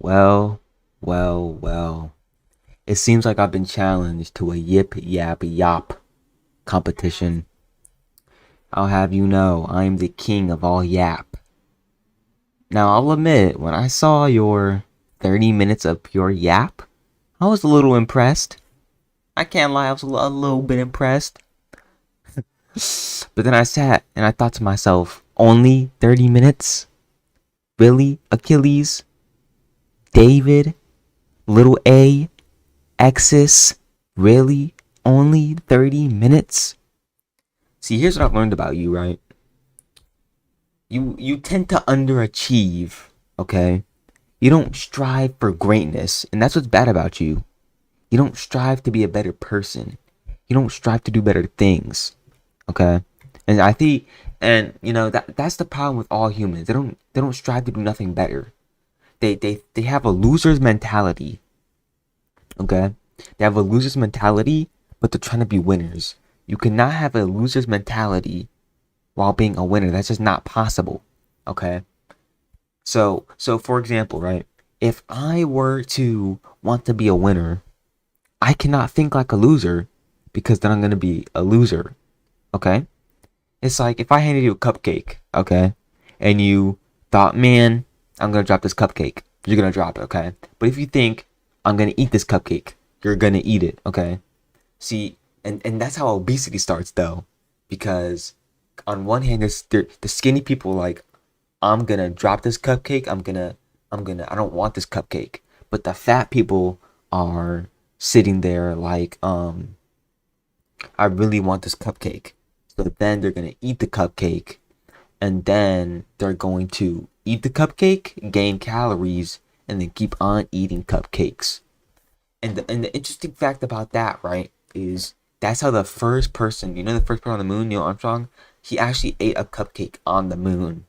Well, well. It seems like I've been challenged to a Yip Yap Yop competition. I'll have you know, I'm the king of all yap. Now, I'll admit, when I saw your 30 minutes of pure yap, I was a little impressed. I can't lie, I was a little bit impressed. But then I sat and I thought to myself, only 30 minutes? Really? Achilles? David? Little A? Exis? Really? Only 30 minutes? See, here's what I've learned about you, right? You tend to underachieve, okay? You don't strive for greatness, and that's what's bad about you. You don't strive to be a better person. You don't strive to do better things, okay? And I think, and you know that's the problem with all humans. They don't strive to do nothing better. They have a loser's mentality, okay? They have a loser's mentality, but they're trying to be winners. You cannot have a loser's mentality while being a winner. That's just not possible. Okay. So for example, right? If I were to want to be a winner, I cannot think like a loser because then I'm gonna be a loser. Okay? It's like if I handed you a cupcake, okay, and you thought, man, I'm gonna drop this cupcake. You're gonna drop it, okay? But if you think I'm gonna eat this cupcake, you're gonna eat it, okay? See, and that's how obesity starts though, because on one hand, the skinny people like, I'm gonna drop this cupcake. I don't want this cupcake. But the fat people are sitting there like, I really want this cupcake. So then they're gonna eat the cupcake, and then they're going to eat the cupcake, gain calories, and then keep on eating cupcakes. And the interesting fact about that, right, is that's how the first person, the first person on the moon, Neil Armstrong, he actually ate a cupcake on the moon.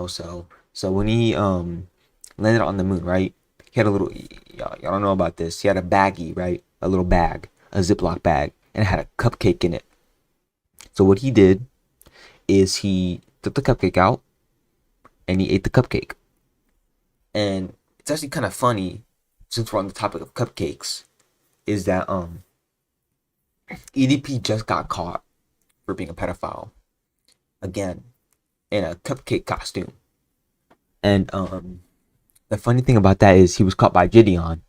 So when he landed on the moon, right, he had a little, y'all don't know about this, he had a baggie, right, a little bag, a Ziploc bag, and it had a cupcake in it. So what he did is he took the cupcake out and he ate the cupcake. And it's actually kind of funny, since we're on the topic of cupcakes, is that EDP just got caught for being a pedophile again in a cupcake costume. And the funny thing about that is he was caught by Gideon.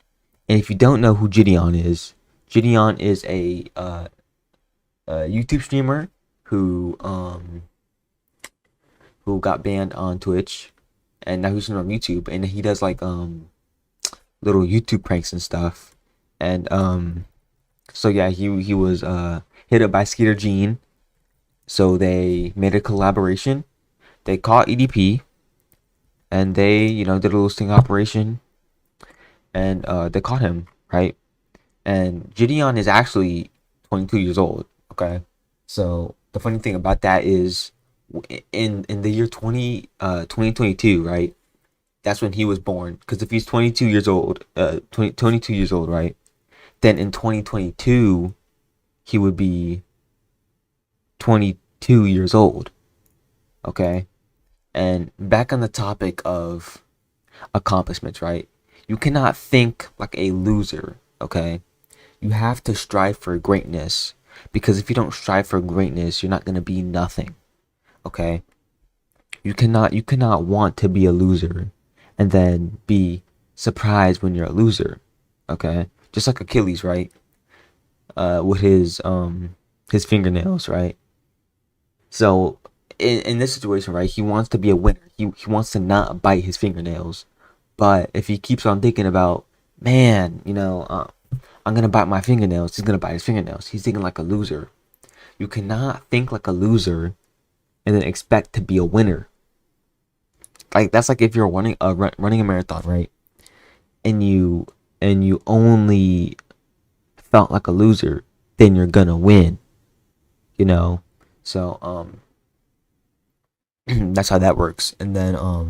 And if you don't know who Gideon is a YouTube streamer who got banned on Twitch, and now he's on YouTube, and he does like little YouTube pranks and stuff. And so yeah, he was hit up by Skeeter Gene. So they made a collaboration. They caught EDP, and they did a little sting operation, and they caught him, right? And Gideon is actually 22 years old. Okay, so the funny thing about that is, in the year 2022, right? That's when he was born. Because if he's 22 years old, 22 years old, right? Then in 2022, he would be 22 years old. Okay? And back on the topic of accomplishments, right? You cannot think like a loser, okay? You have to strive for greatness. Because if you don't strive for greatness, you're not going to be nothing. Okay? You cannot want to be a loser and then be surprised when you're a loser. Okay? Just like Achilles, right? With his fingernails, right? So in this situation, right, he wants to be a winner. He wants to not bite his fingernails. But if he keeps on thinking about, man, I'm gonna bite my fingernails, he's gonna bite his fingernails. He's thinking like a loser. You cannot think like a loser and then expect to be a winner. Like that's like if you're running a marathon, right? And you only felt like a loser, then you're gonna win. So that's how that works. And then I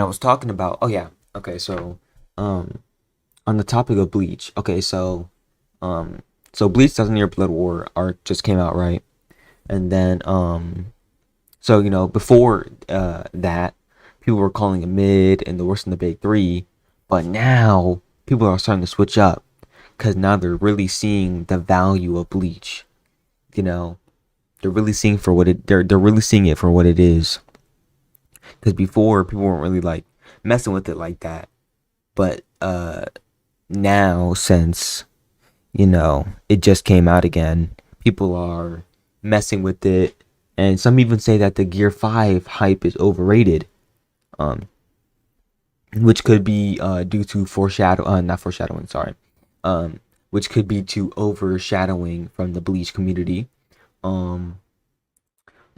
was talking about, oh yeah, okay, so on the topic of Bleach, okay, so Bleach 1,000 Year Blood War arc just came out, right? And then so before that, people were calling it mid and the worst in the big three. But now people are starting to switch up because now they're really seeing the value of Bleach. You know, they're really seeing for what it. They're really seeing it for what it is. Because before people weren't really like messing with it like that. But now since it just came out again, people are messing with it, and some even say that the Gear 5 hype is overrated. Um, which could be due to not foreshadowing, sorry. Which could be to overshadowing from the Bleach community. Um,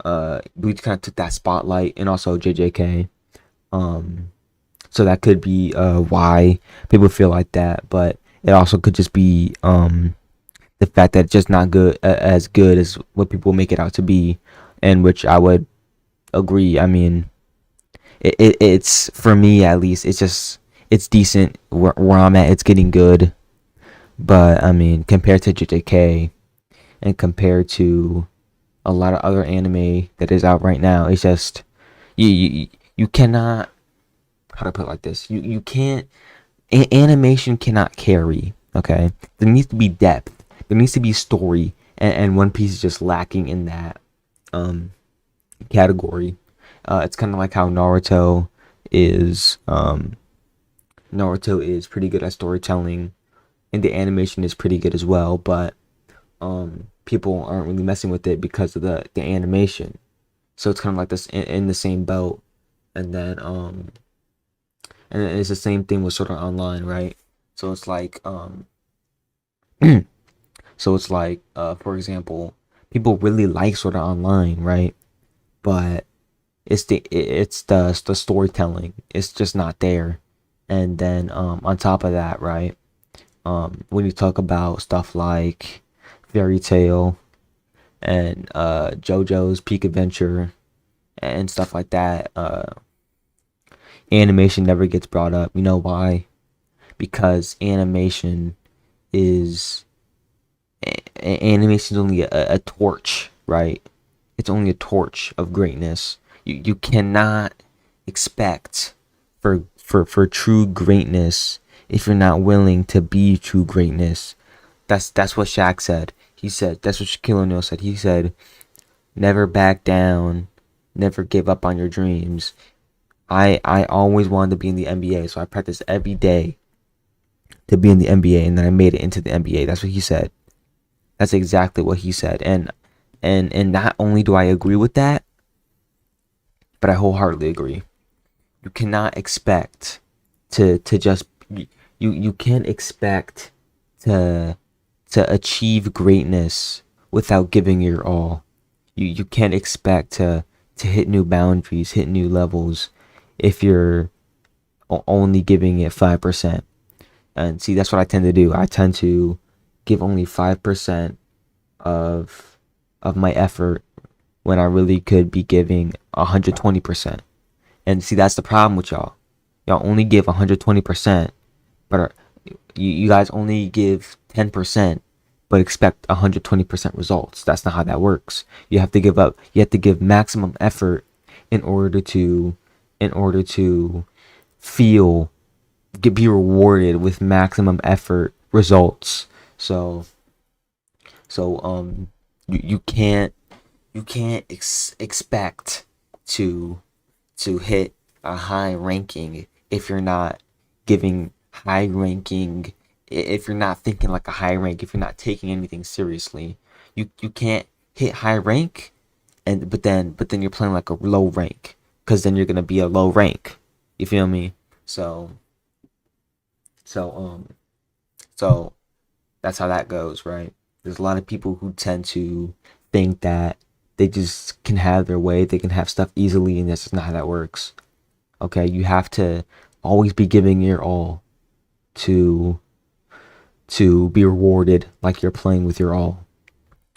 Bleach kind of took that spotlight, and also JJK. Um, so that could be why people feel like that, but it also could just be the fact that it's just not as good as what people make it out to be, and which I would agree. I mean, it's for me at least. It's decent where I'm at. It's getting good, but I mean, compared to JJK and compared to a lot of other anime that is out right now, it's just you cannot, how to put it like this. You can't, animation cannot carry. Okay, there needs to be depth. There needs to be story, and One Piece is just lacking in that category. It's kind of like how Naruto is. Naruto is pretty good at storytelling, and the animation is pretty good as well. But people aren't really messing with it because of the animation. So it's kind of like this in the same boat. And then and it's the same thing with Sword Art Online, right? So it's like for example, people really like Sword Art Online, right? But it's the storytelling. It's just not there. And then on top of that, right? When you talk about stuff like Fairy Tail and JoJo's Peak Adventure and stuff like that, animation never gets brought up. You know why? Because animation is only a torch, right? It's only a torch of greatness. You cannot expect for true greatness if you're not willing to be true greatness. That's what Shaq said. He said, that's what Shaquille O'Neal said. He said, never back down, never give up on your dreams. I always wanted to be in the NBA, so I practiced every day to be in the NBA, and then I made it into the NBA. That's what he said. That's exactly what he said. And not only do I agree with that, but I wholeheartedly agree. You cannot expect to just you can't expect to achieve greatness without giving your all. You can't expect to hit new boundaries, hit new levels if you're only giving it 5%. And see, that's what I tend to do. I tend to give only 5% of my effort when I really could be giving 120%. And see, that's the problem with y'all. Y'all only give 120%, but you guys only give 10%, but expect 120% results. That's not how that works. You have to give up. You have to give maximum effort in order to feel, be rewarded with maximum effort results. So you can't expect to hit a high ranking if you're not giving high ranking, if you're not thinking like a high rank, if you're not taking anything seriously. You can't hit high rank but then you're playing like a low rank, because then you're gonna be a low rank. You feel me? So that's how that goes, right? There's a lot of people who tend to think that they just can have their way, they can have stuff easily, and that's just not how that works. Okay, you have to always be giving your all to be rewarded like you're playing with your all.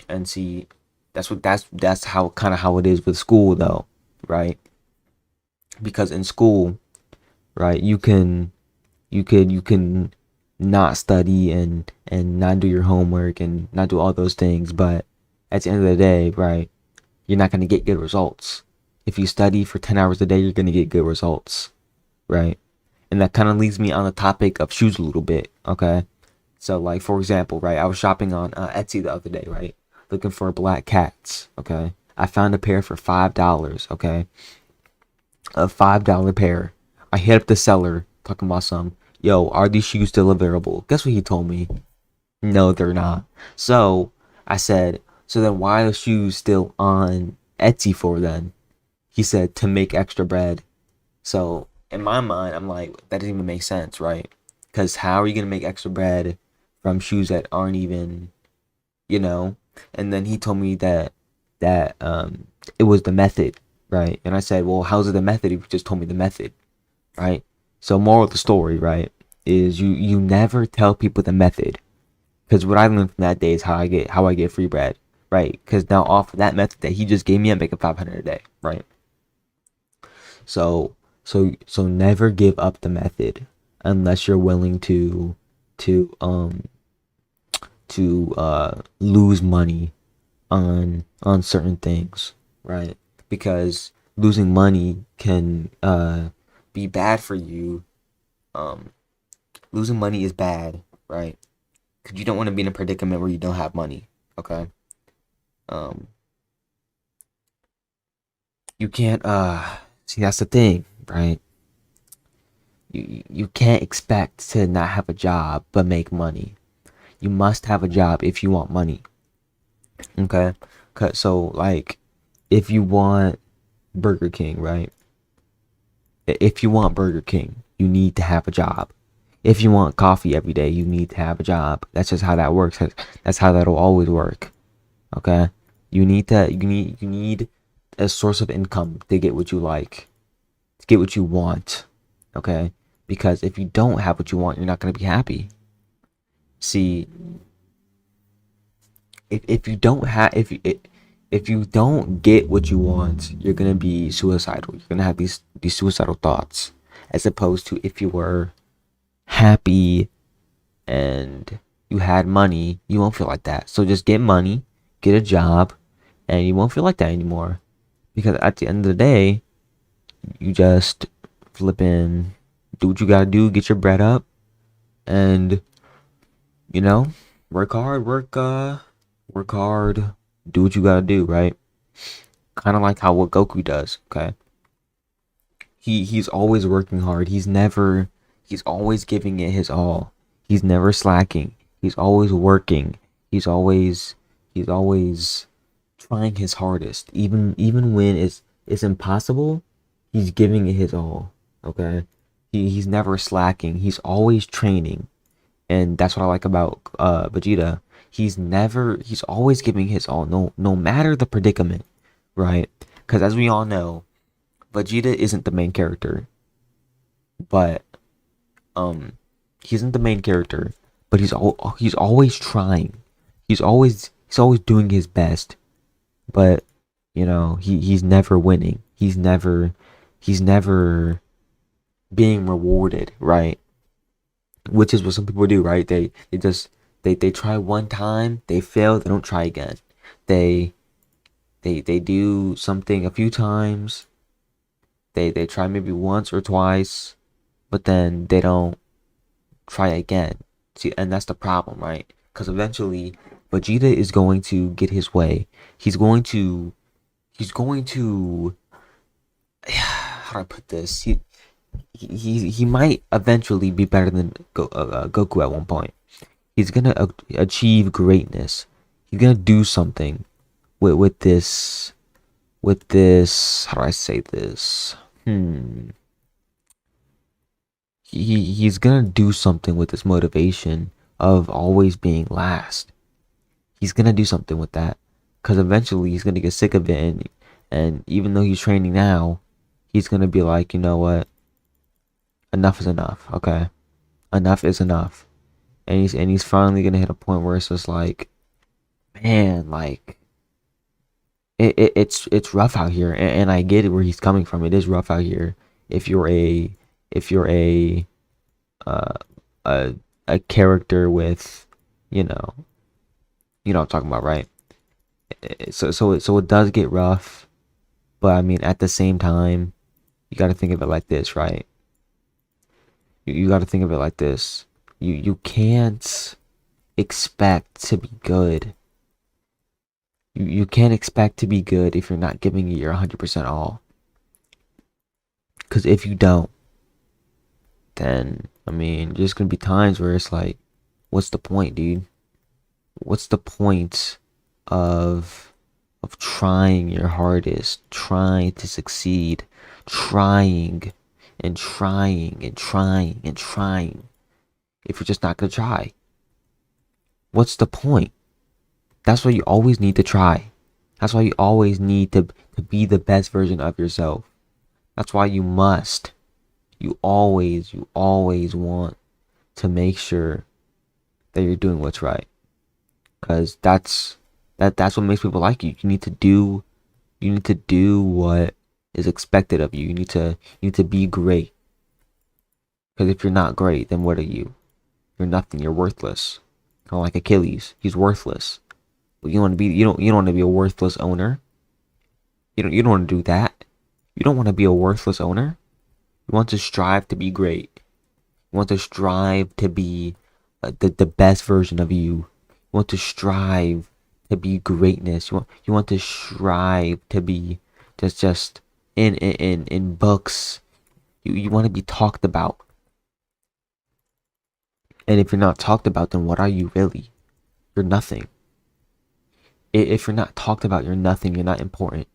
And see, that's how kind of how it is with school though, right? Because in school, right, you can not study and not do your homework and not do all those things, but at the end of the day, right, you're not going to get good results. If you study for 10 hours a day, you're gonna get good results, right? And that kind of leads me on the topic of shoes a little bit, okay? So, like, for example, right, I was shopping on Etsy the other day, right? Looking for black cats, okay? I found a pair for $5, okay? A $5 pair. I hit up the seller, talking about some, yo, are these shoes still available? Guess what he told me? No, they're not. So, I said, so then why are the shoes still on Etsy for then? He said, to make extra bread. So in my mind, I'm like, that doesn't even make sense, right? Because how are you gonna make extra bread from shoes that aren't even, you know? And then he told me that it was the method, right? And I said, well, how's it the method? He just told me the method, right? So moral of the story, right, is you never tell people the method, because what I learned from that day is how I get free bread, right? Because now off of that method that he just gave me, I'm making 500 a day, right? So so never give up the method unless you're willing to lose money on certain things, right? Because losing money can be bad for you. Um Losing money is bad, right? Because you don't want to be in a predicament where you don't have money, okay? Um you can't see, that's the thing, right? You can't expect to not have a job but make money. You must have a job if you want money. Okay? So like if you want Burger King, right? If you want Burger King, you need to have a job. If you want coffee every day, you need to have a job. That's just how that works. That's how that'll always work. Okay? You need a source of income to get what you like, to get what you want. Okay? Because if you don't have what you want, you're not going to be happy. See, if you don't have if you don't get what you want, you're gonna be suicidal. You're gonna have these suicidal thoughts, as opposed to if you were happy and you had money, you won't feel like that. So just get money, get a job, and you won't feel like that anymore. Because at the end of the day, you just flipping do what you gotta do, get your bread up, and you know, work hard, work hard, do what you gotta do, right? Kind of like how what Goku does, okay? He's always working hard. He's always giving it his all. He's never slacking. He's always working. He's always trying his hardest. Even when it's impossible, he's giving it his all, okay? He's never slacking. He's always training. And that's what I like about Vegeta. He's always giving his all, no matter the predicament, right? Because as we all know, Vegeta isn't the main character, but um he isn't the main character, but he's always trying. He's always doing his best, but he's never winning. He's never being rewarded, right? Which is what some people do, right? They try one time, they fail, they don't try again. They they do something a few times, they try maybe once or twice, but then they don't try again. See, and that's the problem, right? Because eventually Vegeta is going to get his way. He's going to how do I put this? He might eventually be better than Goku at one point. He's gonna achieve greatness. He's gonna do something with this. How do I say this? He's gonna do something with this motivation of always being last. He's gonna do something with that, because eventually he's gonna get sick of it, and even though he's training now, he's gonna be like, you know what? Enough is enough. Okay, enough is enough, and he's finally gonna hit a point where it's just like, man, like it's rough out here, and I get it where he's coming from. It is rough out here if you're uh a a character with, you know what I'm talking about, right? So it does get rough, But I mean, at the same time, you got to think of it like this, right? You got to think of it like this. You can't expect to be good. You can't expect to be good if you're not giving it your 100% all. Because if you don't, then, I mean, there's going to be times where it's like, what's the point, dude? What's the point of trying your hardest, trying to succeed, trying and trying and trying and trying if you're just not going to try? What's the point? That's why you always need to try. That's why you always need to be the best version of yourself. That's why you always want to make sure that you're doing what's right. Because that's what makes people like you. You need to do what is expected of you. You need to be great. Because if you're not great, then what are you? You're nothing. You're worthless. Kind of like Achilles. He's worthless. You want to be you don't want to be a worthless owner. You don't want to do that. You don't want to be a worthless owner. You want to strive to be great. You want to strive to be the best version of you. You want to strive to be greatness. You want to strive to be just in books. You want to be talked about. And if you're not talked about, then what are you really? You're nothing. If you're not talked about, you're nothing. You're not important.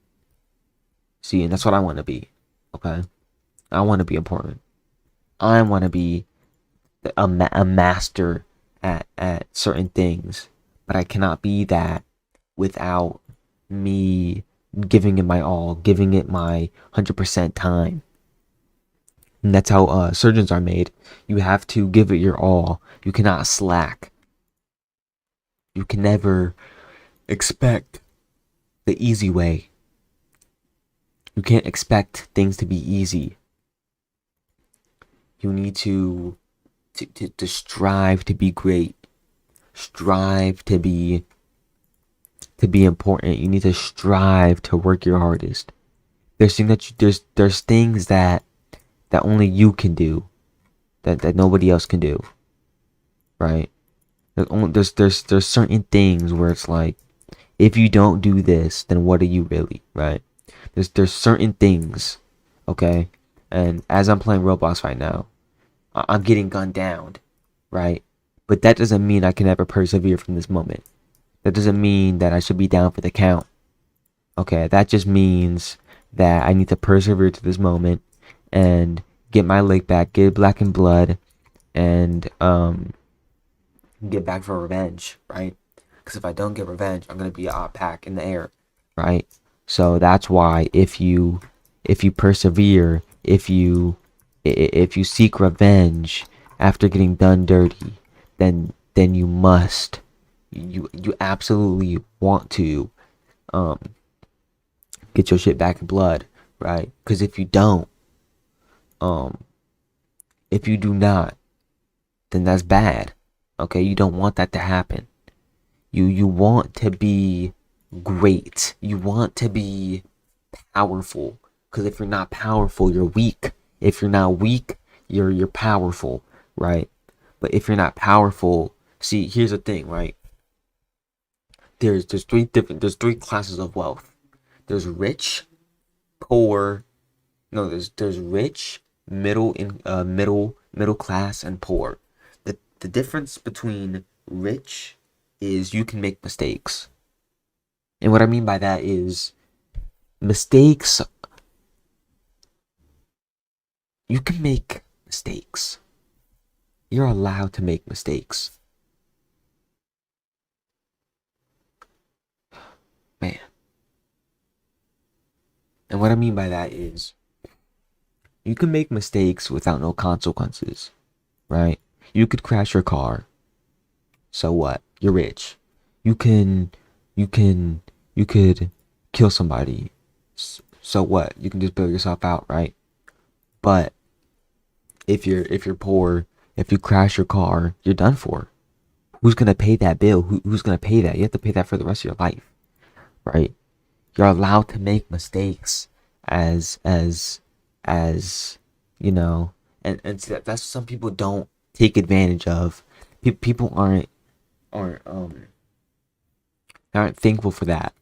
See, and that's what I want to be. Okay? I want to be important. I want to be a master at certain things. But I cannot be that without me giving it my all, giving it my 100% time. And that's how surgeons are made. You have to give it your all. You cannot slack. You can never expect the easy way. You can't expect things to be easy. You need to strive to be great. Strive to be important. You need to strive to work your hardest. There's things that only you can do, that nobody else can do, right? There's certain things where it's like, if you don't do this, then what are you really, right? There's certain things, okay? And as I'm playing Roblox right now, I'm getting gunned down, right? But that doesn't mean I can ever persevere from this moment. That doesn't mean that I should be down for the count. Okay, that just means that I need to persevere to this moment and get my leg back, get black in blood, and get back for revenge, right? Because if I don't get revenge, I'm gonna be a pack in the air, right? So that's why if you persevere, if you seek revenge after getting done dirty, then you must, you absolutely want to get your shit back in blood, right? Because if you don't, if you do not, then that's bad. Okay, you don't want that to happen. You want to be great. You want to be powerful. Because if you're not powerful, you're weak. If you're not weak, you're powerful, right? But if you're not powerful, see, here's the thing, right? There's three classes of wealth. There's rich, poor. No, there's rich, middle class, and poor. The difference between rich is you can make mistakes. And what I mean by that is mistakes. You can make mistakes. You're allowed to make mistakes. Man. And what I mean by that is you can make mistakes without no consequences, right? You could crash your car. So what? You're rich. You could kill somebody. So what? You can just bail yourself out, right? But if you're poor, if you crash your car, you're done for. Who's gonna pay that bill? Who's gonna pay that? You have to pay that for the rest of your life, right? You're allowed to make mistakes. as as you know, and see that's what some people don't take advantage of. People aren't aren't thankful for that.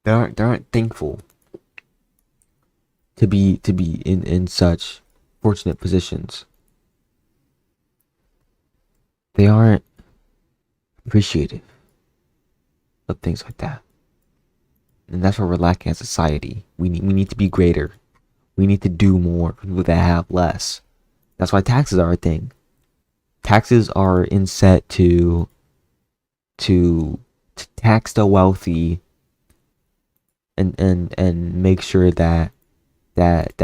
They aren't thankful to be in such fortunate positions. They aren't appreciative of things like that. And that's where we're lacking as a society. We need to be greater. We need to do more for people that have less. That's why taxes are a thing. Taxes are in set to to tax the wealthy and make sure that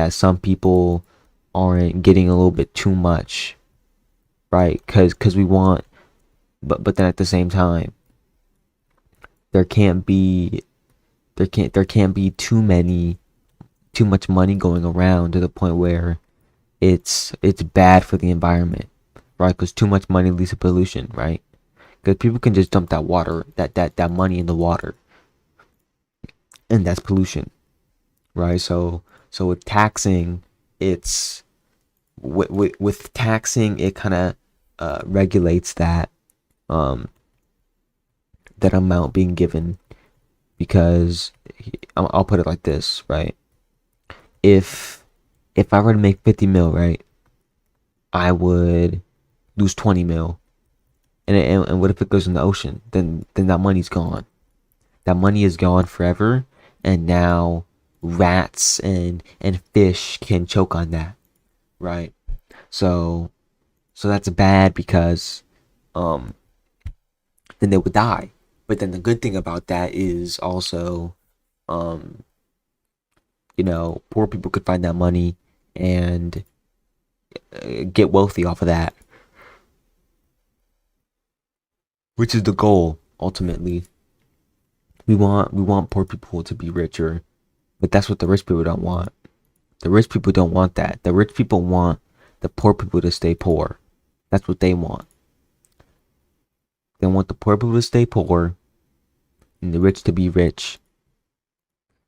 some people aren't getting a little bit too much, right? Cuz we want, but then at the same time there can't be there can't be too much money going around to the point where it's bad for the environment, right? Because too much money leads to pollution, right? Because people can just dump that money in the water, and that's pollution, right? So with taxing, it's with taxing, it kind of regulates um that amount being given, because I'll put it like this, right? If if I were to make 50 mil, right, I would lose 20 mil. And what if it goes in the ocean? Then that money's gone. That money is gone forever, and now rats and fish can choke on that, right? So so that's bad because um then they would die. But then the good thing about that is also um poor people could find that money and get wealthy off of that, which is the goal ultimately. We want poor people to be richer, but that's what the rich people don't want. The rich people don't want that. The rich people want the poor people to stay poor. That's what they want. They want the poor people to stay poor and the rich to be rich.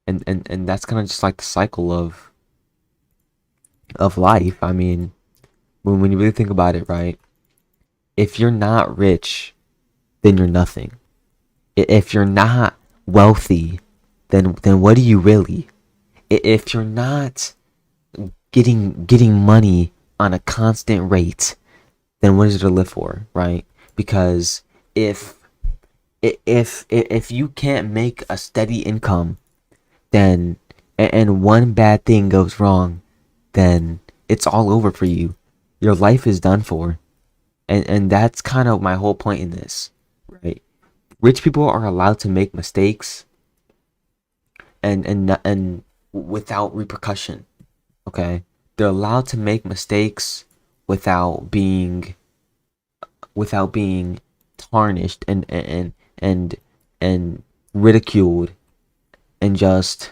And that's kind of just like the cycle of life. I mean, when you really think about it, right? If you're not rich, then you're nothing. If you're not wealthy, then what are you really? If you're not getting money on a constant rate, then what is it to live for, right? Because if if you can't make a steady income, then and one bad thing goes wrong, then it's all over for you. Your life is done for. And that's kind of my whole point in this, right? Rich people are allowed to make mistakes and without repercussion, okay? They're allowed to make mistakes without being without being tarnished and and ridiculed and just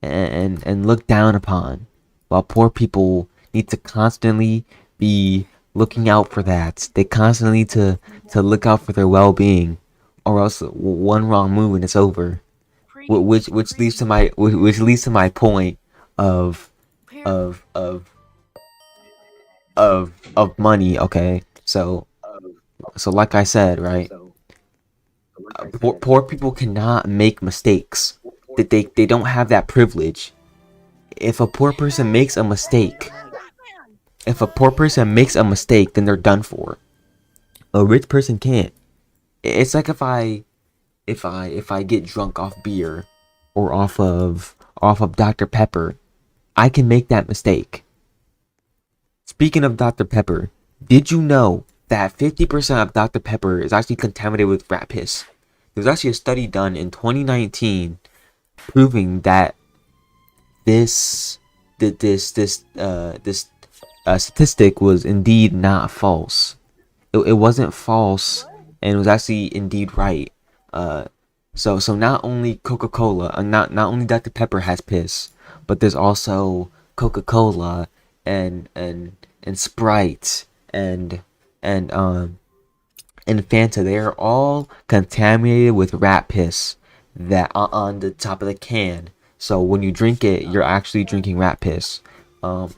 and looked down upon, while poor people need to constantly be looking out for that. They constantly need to look out for their well-being, or else one wrong move and it's over. Which leads to my point of of of of money. Okay, so like I said, right, poor people cannot make mistakes. That they don't have that privilege. If a poor person makes a mistake, if a poor person makes a mistake, then they're done for. A rich person can't. It's like if I get drunk off beer or off of Dr. Pepper, I can make that mistake. Speaking of Dr. Pepper, did you know that 50% of Dr. Pepper is actually contaminated with rat piss? There was actually a study done in 2019 proving that this statistic was indeed not false. It wasn't false, and it was actually indeed right. Uh, so not only Coca-Cola, not only Dr. Pepper has piss, but there's also Coca-Cola and Sprite and and Fanta. They are all contaminated with rat piss, that on the top of the can. So when you drink it, you're actually drinking rat piss, um,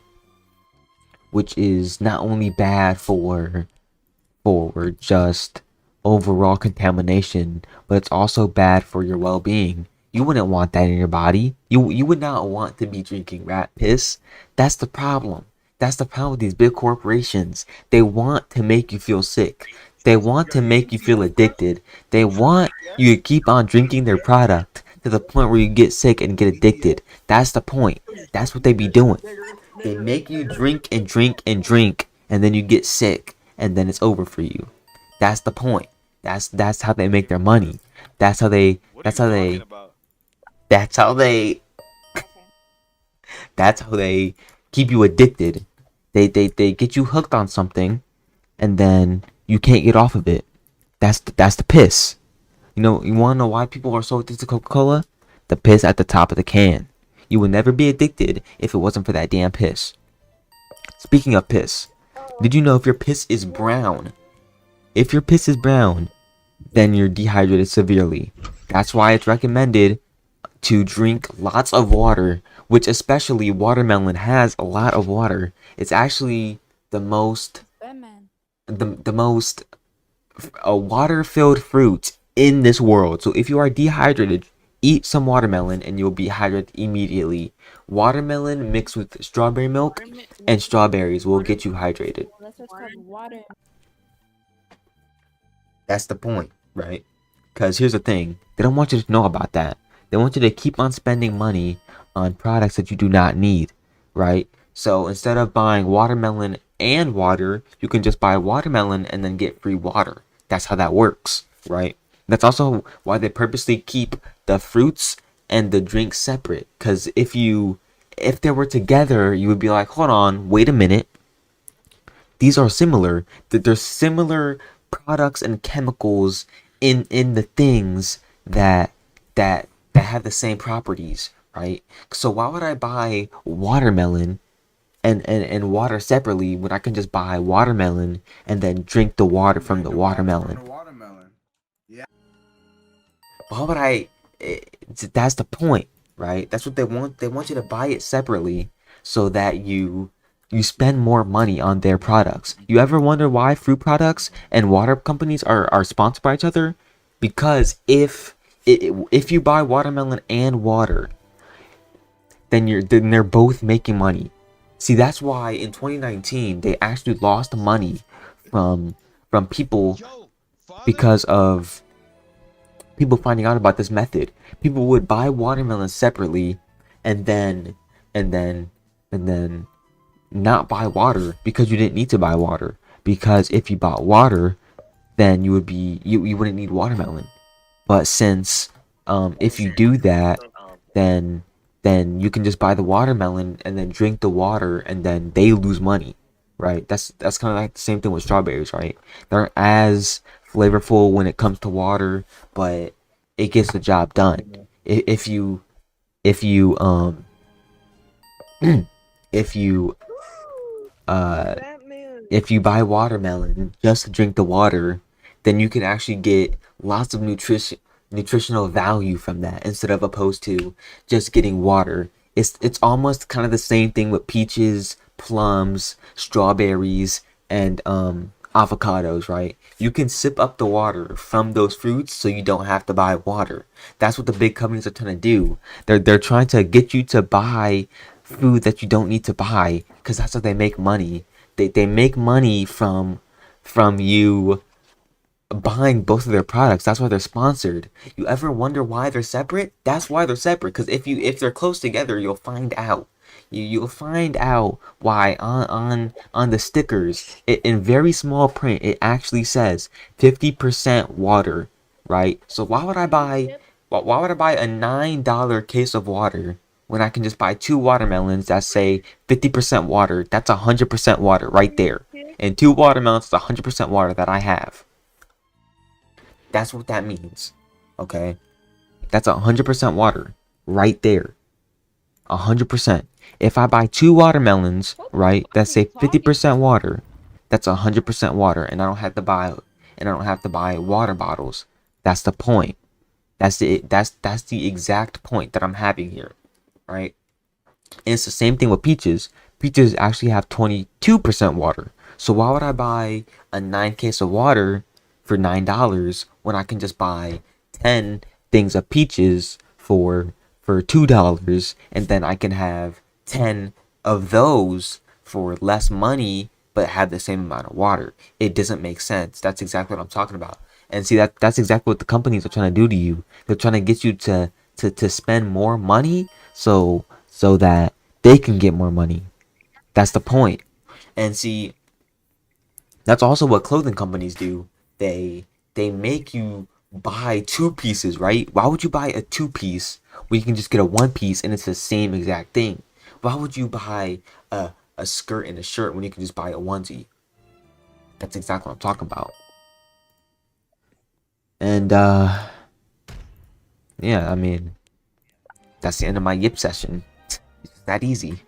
which is not only bad for just overall contamination, but it's also bad for your well-being. You wouldn't want that in your body. You would not want to be drinking rat piss. That's the problem. That's the problem with these big corporations. They want to make you feel sick. They want to make you feel addicted. They want you to keep on drinking their product to the point where you get sick and get addicted. That's the point. That's what they be doing. They make you drink and drink and drink, and then you get sick, and then it's over for you. That's the point. That's how they make their money. That's how they. What are That's you how talking they. about? That's how they. That's how they keep you addicted. They get you hooked on something, and then you can't get off of it. That's the piss. You wanna know why people are so addicted to Coca-Cola? The piss at the top of the can. You would never be addicted if it wasn't for that damn piss. Speaking of piss, did you know if your piss is brown? If your piss is brown, then you're dehydrated severely. That's why it's recommended to drink lots of water, which especially watermelon has a lot of water. It's actually the most the most a water-filled fruit in this world. So if you are dehydrated, eat some watermelon and you'll be hydrated immediately. Watermelon mixed with strawberry milk and strawberries will get you hydrated. That's the point, right? Because here's the thing. They don't want you to know about that. They want you to keep on spending money on products that you do not need, right? So instead of buying watermelon and water, you can just buy watermelon and then get free water. That's how that works, right? That's also why they purposely keep the fruits and the drinks separate. Because if they were together, you would be like, hold on, wait a minute. These are similar. That there's similar products and chemicals in the things that have the same properties, right? So why would I buy watermelon and water separately when I can just buy watermelon and then drink the water from the watermelon? Why would I? That's the point, right? That's what they want. They want you to buy it separately so that you spend more money on their products. You ever wonder why fruit products and water companies are sponsored by each other? Because if you buy watermelon and water, then they're both making money. See, that's why in 2019 they actually lost money from people Yo, father? because of people finding out about this method. People would buy watermelon separately and then and then and then not buy water because you didn't need to buy water. Because if you bought water, then you wouldn't need watermelon. But since if you do that, then you can just buy the watermelon and then drink the water and then they lose money, right? That's kind of like the same thing with strawberries, right? They're as flavorful when it comes to water, but it gets the job done. If you if you uh if you buy watermelon just to drink the water, then you can actually get lots of nutritional value from that instead of opposed to just getting water. It's almost kind of the same thing with peaches, plums, strawberries, and avocados, right? You can sip up the water from those fruits so you don't have to buy water. That's what the big companies are trying to do. They're trying to get you to buy food that you don't need to buy because that's how they make money. They make money from you buying both of their products. That's why they're sponsored. You ever wonder why they're separate? That's why they're separate. Because if they're close together, you'll find out. You'll find out why on the stickers, in very small print, it actually says 50% water, right? So why would I buy a $9 case of water when I can just buy two watermelons that say 50% water? That's 100% water right there. And two watermelons is 100% water that I have. That's what that means. Okay? That's 100% water right there. 100%. If I buy two watermelons, right, that say 50% water, that's 100% water and I don't have to buy water bottles. That's the point. That's the exact point that I'm having here, right? And it's the same thing with peaches. Peaches actually have 22% water. So why would I buy a 9 case of water for $9 when I can just buy 10 things of peaches for $2, and then I can have 10 of those for less money but have the same amount of water. It doesn't make sense. That's exactly what I'm talking about. And see, that's exactly what the companies are trying to do to you. They're trying to get you to spend more money so that they can get more money. That's the point. And see, that's also what clothing companies do. They make you buy two pieces, right? Why would you buy a two piece when you can just get a one piece and it's the same exact thing? Why would you buy a skirt and a shirt when you can just buy a onesie? That's exactly what I'm talking about. And yeah, I mean, that's the end of my Yip session. It's that easy.